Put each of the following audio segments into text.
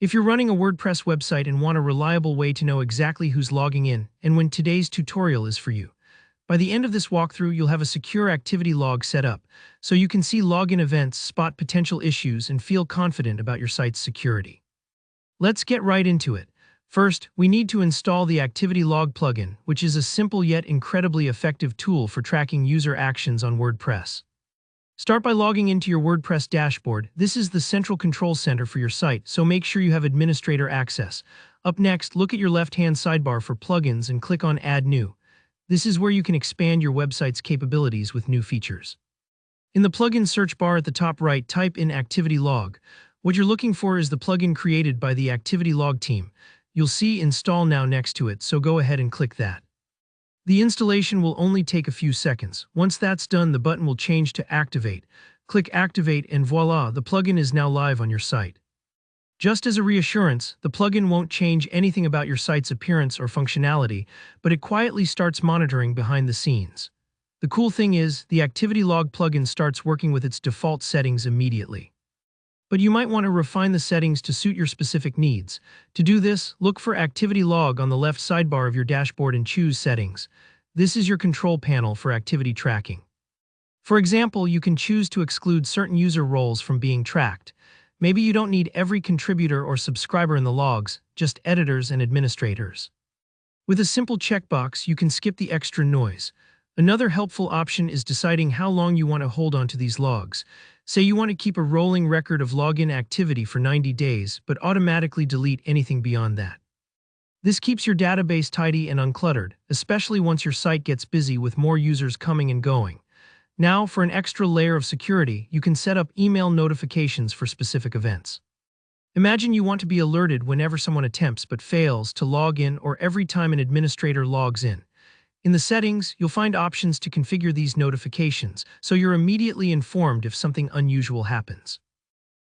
If you're running a WordPress website and want a reliable way to know exactly who's logging in and when today's tutorial is for you, by the end of this walkthrough, you'll have a secure activity log set up, so you can see login events, spot potential issues, and feel confident about your site's security. Let's get right into it. First, we need to install the Activity Log plugin, which is a simple yet incredibly effective tool for tracking user actions on WordPress. Start by logging into your WordPress dashboard. This is the central control center for your site, so make sure you have administrator access. Up next, look at your left-hand sidebar for plugins and click on Add New. This is where you can expand your website's capabilities with new features. In the plugin search bar at the top right, type in Activity Log. What you're looking for is the plugin created by the Activity Log team. You'll see Install Now next to it, so go ahead and click that. The installation will only take a few seconds. Once that's done, the button will change to Activate. Click Activate and voila, the plugin is now live on your site. Just as a reassurance, the plugin won't change anything about your site's appearance or functionality, but it quietly starts monitoring behind the scenes. The cool thing is, the Activity Log plugin starts working with its default settings immediately. But you might want to refine the settings to suit your specific needs. To do this, look for Activity Log on the left sidebar of your dashboard and choose Settings. This is your control panel for activity tracking. For example, you can choose to exclude certain user roles from being tracked. Maybe you don't need every contributor or subscriber in the logs, just editors and administrators. With a simple checkbox, you can skip the extra noise. Another helpful option is deciding how long you want to hold on to these logs. Say you want to keep a rolling record of login activity for 90 days, but automatically delete anything beyond that. This keeps your database tidy and uncluttered, especially once your site gets busy with more users coming and going. Now, for an extra layer of security, you can set up email notifications for specific events. Imagine you want to be alerted whenever someone attempts but fails to log in or every time an administrator logs in. In the settings, you'll find options to configure these notifications, so you're immediately informed if something unusual happens.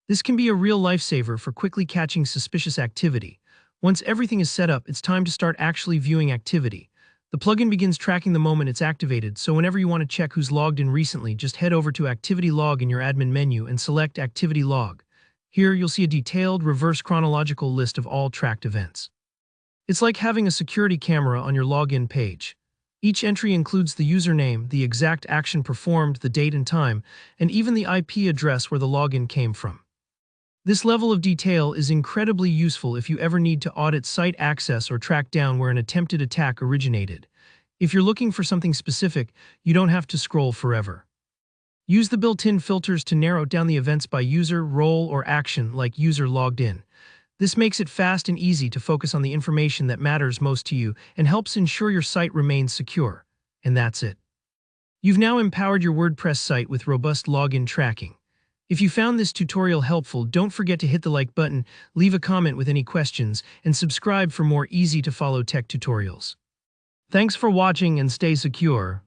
This can be a real lifesaver for quickly catching suspicious activity. Once everything is set up, it's time to start actually viewing activity. The plugin begins tracking the moment it's activated, so whenever you want to check who's logged in recently, just head over to Activity Log in your admin menu and select Activity Log. Here, you'll see a detailed, reverse chronological list of all tracked events. It's like having a security camera on your login page. Each entry includes the username, the exact action performed, the date and time, and even the IP address where the login came from. This level of detail is incredibly useful if you ever need to audit site access or track down where an attempted attack originated. If you're looking for something specific, you don't have to scroll forever. Use the built-in filters to narrow down the events by user, role, or action, like user logged in. This makes it fast and easy to focus on the information that matters most to you and helps ensure your site remains secure. And that's it. You've now empowered your WordPress site with robust login tracking. If you found this tutorial helpful, don't forget to hit the like button, leave a comment with any questions, and subscribe for more easy-to-follow tech tutorials. Thanks for watching and stay secure.